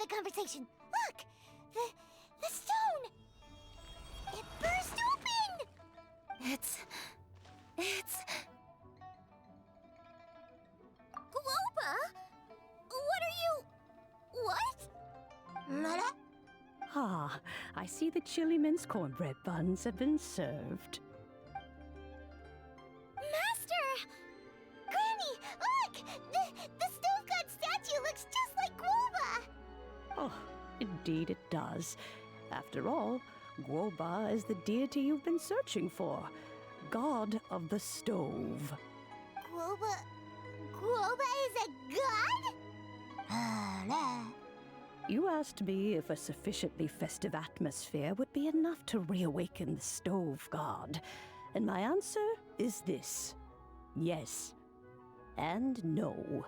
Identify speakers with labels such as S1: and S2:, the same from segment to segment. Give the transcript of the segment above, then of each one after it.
S1: the conversation. Look! The stone! It burst open! It's... Gooba? What are you... What? Nada?
S2: Ah, I see the chili mince cornbread buns have been served.
S1: Master! Granny, look! The stove god statue looks just like Gooba!
S2: Oh, indeed it does. After all, Gooba is the deity you've been searching for. God of the stove.
S1: Gooba is a god?
S2: You asked me if a sufficiently festive atmosphere would be enough to reawaken the stove god. And my answer is this. Yes. And no.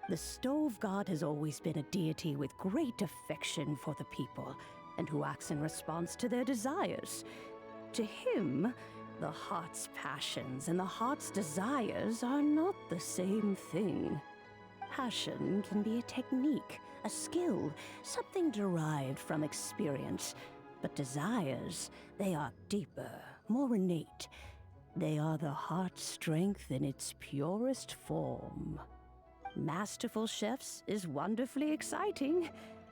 S2: The stove god has always been a deity with great affection for the people, and who acts in response to their desires. To him, the heart's passions and the heart's desires are not the same thing. Passion can be a technique, a skill, something derived from experience. But desires, they are deeper, more innate. They are the heart's strength in its purest form. Masterful chefs is wonderfully exciting,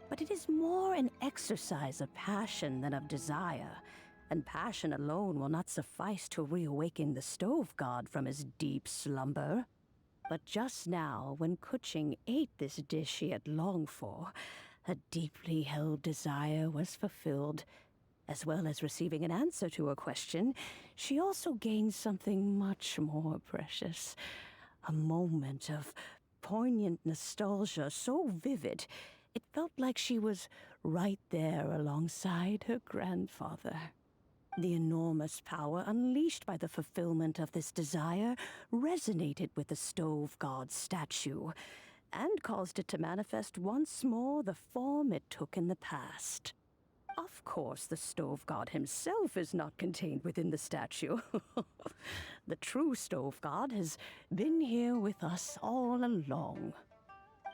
S2: but it is more an exercise of passion than of desire. And passion alone will not suffice to reawaken the stove god from his deep slumber. But just now, when Kuching ate this dish she had longed for, a deeply held desire was fulfilled. As well as receiving an answer to her question, she also gained something much more precious. A moment of poignant nostalgia so vivid, it felt like she was right there alongside her grandfather. The enormous power unleashed by the fulfillment of this desire resonated with the stove god's statue, and caused it to manifest once more the form it took in the past. Of course, the stove god himself is not contained within the statue. The true stove god has been here with us all along.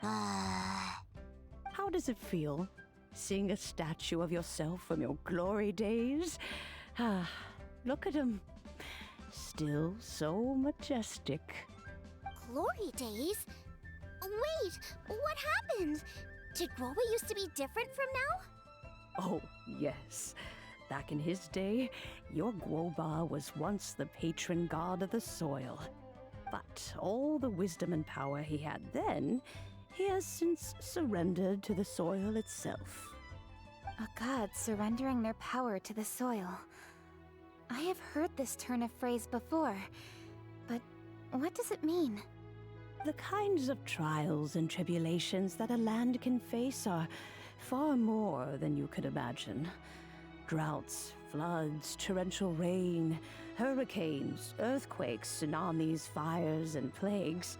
S2: How does it feel, seeing a statue of yourself from your glory days? Look at him. Still so majestic.
S1: Glory days? Wait, what happened? Did Gooba used to be different from now?
S2: Oh, yes. Back in his day, your Gooba was once the patron god of the soil. But all the wisdom and power he had then, he has since surrendered to the soil itself.
S3: A god surrendering their power to the soil. I have heard this turn of phrase before, but what does it mean?
S2: The kinds of trials and tribulations that a land can face are far more than you could imagine. Droughts, floods, torrential rain, hurricanes, earthquakes, tsunamis, fires, and plagues.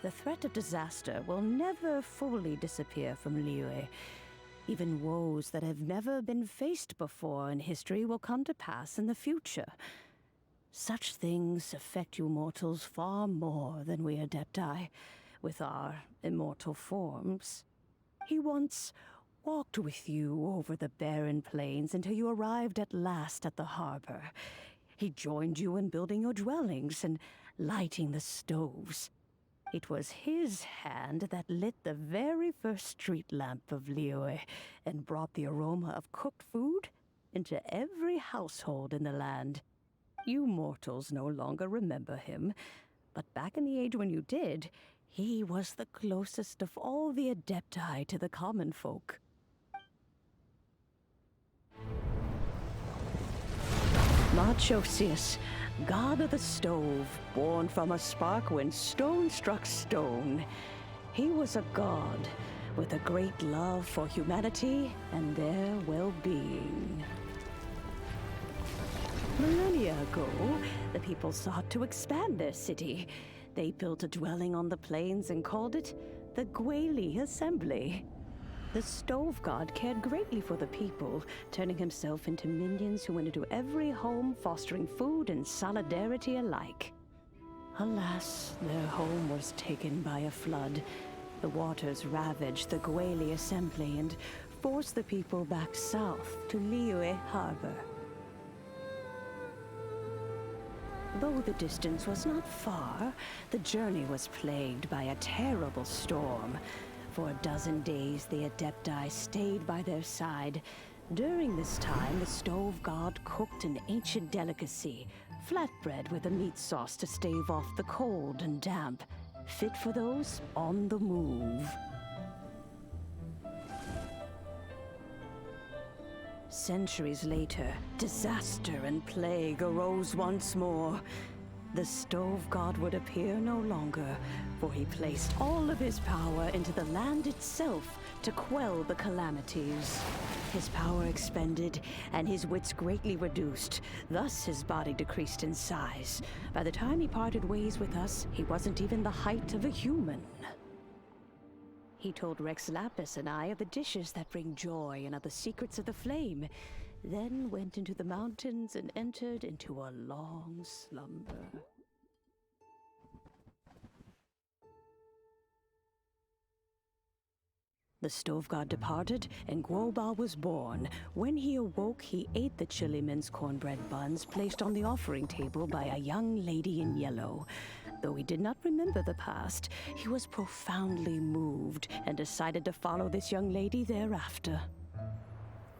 S2: The threat of disaster will never fully disappear from Liyue. Even woes that have never been faced before in history will come to pass in the future. Such things affect you mortals far more than we Adepti, with our immortal forms. He once walked with you over the barren plains until you arrived at last at the harbor. He joined you in building your dwellings and lighting the stoves. It was his hand that lit the very first street lamp of Liyue and brought the aroma of cooked food into every household in the land. You mortals no longer remember him, but back in the age when you did, he was the closest of all the Adepti to the common folk. Marchosius, god of the stove, born from a spark when stone struck stone. He was a god with a great love for humanity and their well-being. Millennia ago, the people sought to expand their city. They built a dwelling on the plains and called it the Guili Assembly. The stove god cared greatly for the people, turning himself into minions who went into every home, fostering food and solidarity alike. Alas, their home was taken by a flood, The waters ravaged the Gueli assembly and forced the people back south to Liyue Harbor. Though the distance was not far, the journey was plagued by a terrible storm. For a dozen days, the Adepti stayed by their side. During this time, the stove god cooked an ancient delicacy, flatbread with a meat sauce to stave off the cold and damp, fit for those on the move. Centuries later, disaster and plague arose once more. The stove god would appear no longer, for he placed all of his power into the land itself to quell the calamities. His power expended, and his wits greatly reduced. Thus his body decreased in size. By the time he parted ways with us, he wasn't even the height of a human. He told Rex Lapis and I of the dishes that bring joy and of the secrets of the flame, then went into the mountains and entered into a long slumber. The stove god departed, and Gooba was born. When he awoke, he ate the Chiliman's cornbread buns placed on the offering table by a young lady in yellow. Though he did not remember the past, he was profoundly moved and decided to follow this young lady thereafter.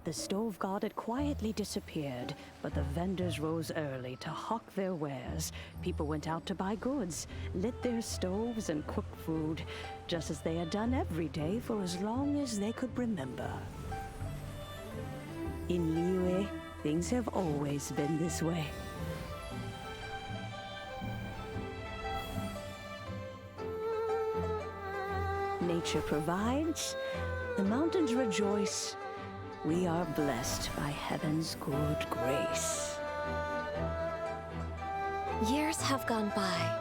S2: The stove god had quietly disappeared, but the vendors rose early to hawk their wares. People went out to buy goods, lit their stoves, and cooked food, just as they had done every day for as long as they could remember. In Liyue, things have always been this way. Nature provides, the mountains rejoice. We are blessed by heaven's good grace.
S3: Years have gone by.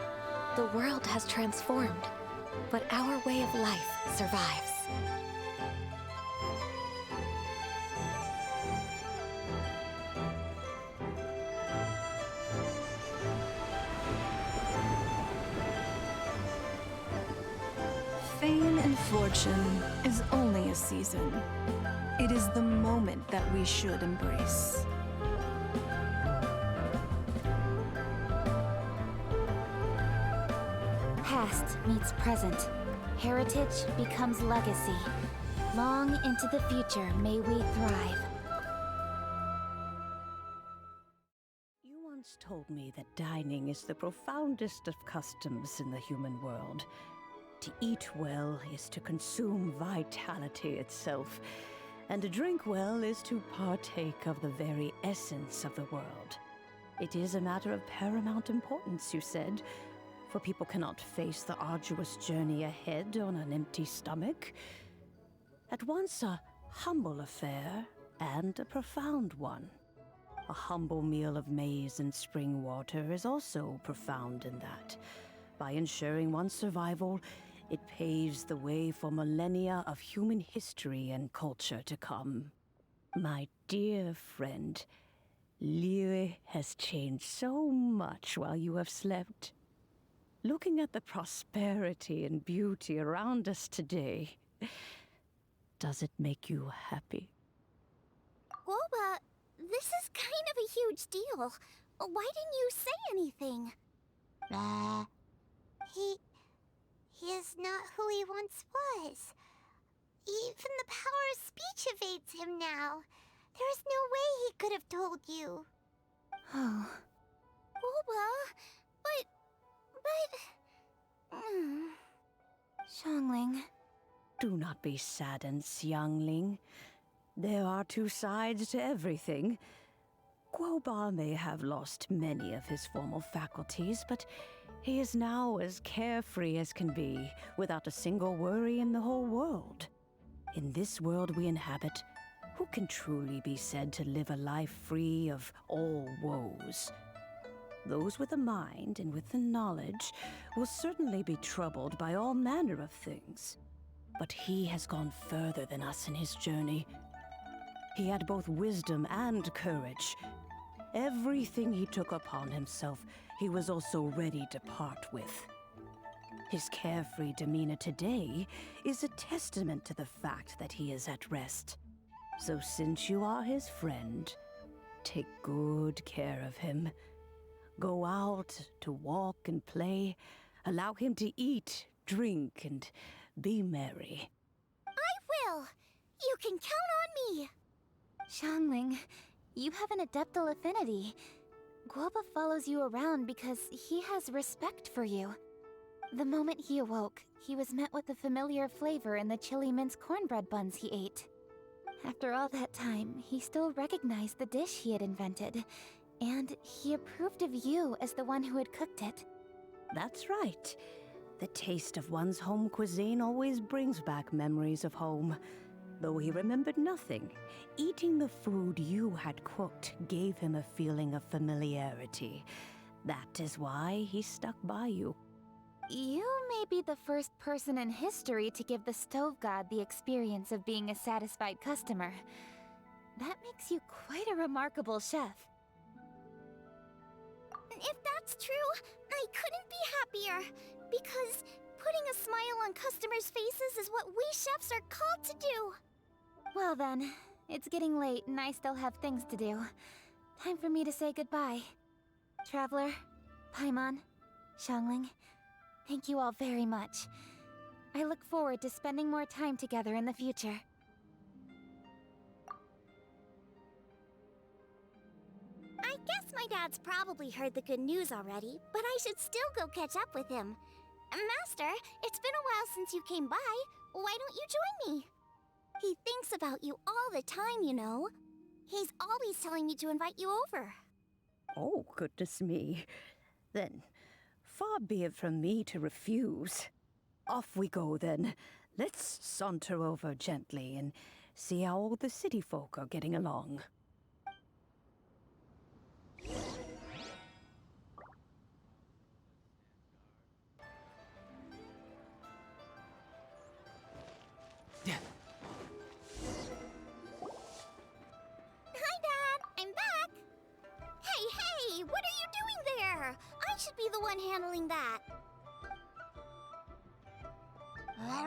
S3: The world has transformed, but our way of life survives.
S4: Fame and fortune is only a season. It is the moment that we should embrace.
S3: Past meets present. Heritage becomes legacy. Long into the future may we thrive.
S2: You once told me that dining is the profoundest of customs in the human world. To eat well is to consume vitality itself, and to drink well is to partake of the very essence of the world. It is a matter of paramount importance, you said, for people cannot face the arduous journey ahead on an empty stomach. At once a humble affair and a profound one. A humble meal of maize and spring water is also profound in that. By ensuring one's survival, it paves the way for millennia of human history and culture to come. My dear friend, Liyue has changed so much while you have slept. Looking at the prosperity and beauty around us today, does it make you happy?
S1: Gooba, this is kind of a huge deal. Why didn't you say anything? He is not who he once was. Even the power of speech evades him now. There is no way he could have told you.
S3: Oh.
S1: Gooba, but...
S3: Xiangling.
S2: Do not be saddened, Xiangling. There are two sides to everything. Gooba may have lost many of his formal faculties, but he is now as carefree as can be, without a single worry in the whole world. In this world we inhabit, who can truly be said to live a life free of all woes? Those with a mind and with the knowledge will certainly be troubled by all manner of things. But he has gone further than us in his journey. He had both wisdom and courage. Everything he took upon himself, he was also ready to part with. His carefree demeanor today is a testament to the fact that he is at rest. So since you are his friend, take good care of him. Go out to walk and play. Allow him to eat, drink, and be merry.
S1: I will! You can count on me!
S3: Xiangling, you have an adeptal affinity. Gooba follows you around because he has respect for you. The moment he awoke, he was met with a familiar flavor in the chili mince cornbread buns he ate. After all that time, he still recognized the dish he had invented, and he approved of you as the one who had cooked it.
S2: That's right. The taste of one's home cuisine always brings back memories of home. Though he remembered nothing, eating the food you had cooked gave him a feeling of familiarity. That is why he stuck by you.
S3: You may be the first person in history to give the stove god the experience of being a satisfied customer. That makes you quite a remarkable chef.
S1: If that's true, I couldn't be happier. Because putting a smile on customers' faces is what we chefs are called to do.
S3: Well then, it's getting late and I still have things to do. Time for me to say goodbye. Traveler, Paimon, Xiangling, thank you all very much. I look forward to spending more time together in the future.
S1: I guess my dad's probably heard the good news already, but I should still go catch up with him. Master, it's been a while since you came by. Why don't you join me? He thinks about you all the time, you know. He's always telling me to invite you over.
S2: Oh, goodness me. Then, far be it from me to refuse. Off we go, then. Let's saunter over gently and see how all the city folk are getting along.
S1: Hi, Dad! I'm back! Hey! What are you doing there? I should be the one handling that. Oh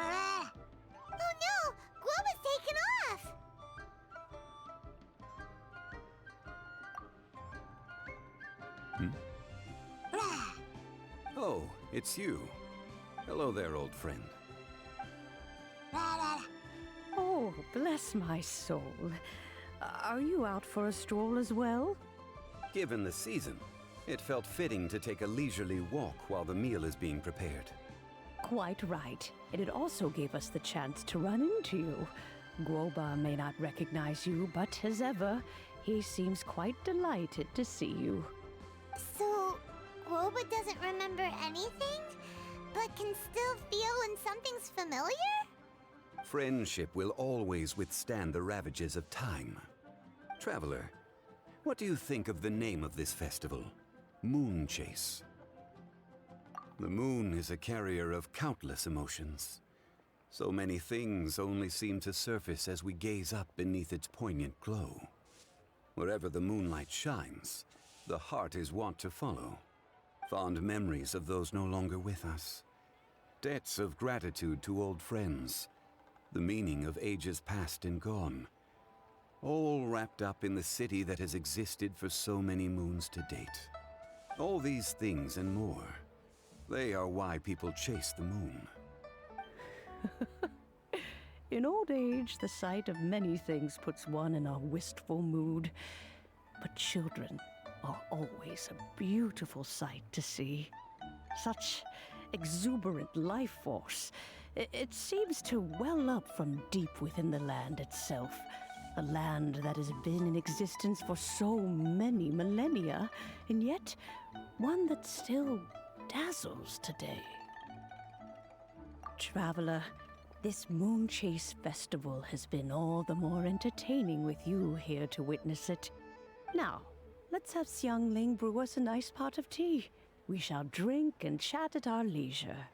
S1: no! Gooba's taken off!
S5: Oh, it's you. Hello there, old friend.
S2: Oh, bless my soul. Are you out for a stroll as well?
S5: Given the season, it felt fitting to take a leisurely walk while the meal is being prepared.
S2: Quite right. And it also gave us the chance to run into you. Gooba may not recognize you, but as ever, he seems quite delighted to see you.
S1: So, Gooba doesn't remember anything, but can still feel when something's familiar?
S5: Friendship will always withstand the ravages of time. Traveler, what do you think of the name of this festival? Moon Chase. The moon is a carrier of countless emotions. So many things only seem to surface as we gaze up beneath its poignant glow. Wherever the moonlight shines, the heart is wont to follow. Fond memories of those no longer with us. Debts of gratitude to old friends. The meaning of ages past and gone. All wrapped up in the city that has existed for so many moons to date. All these things and more. They are why people chase the moon.
S2: In old age, the sight of many things puts one in a wistful mood. But children are always a beautiful sight to see. Such exuberant life force. It seems to well up from deep within the land itself. A land that has been in existence for so many millennia, and yet one that still dazzles today. Traveler, this Moon Chase Festival has been all the more entertaining with you here to witness it. Now, let's have Xiangling brew us a nice pot of tea. We shall drink and chat at our leisure.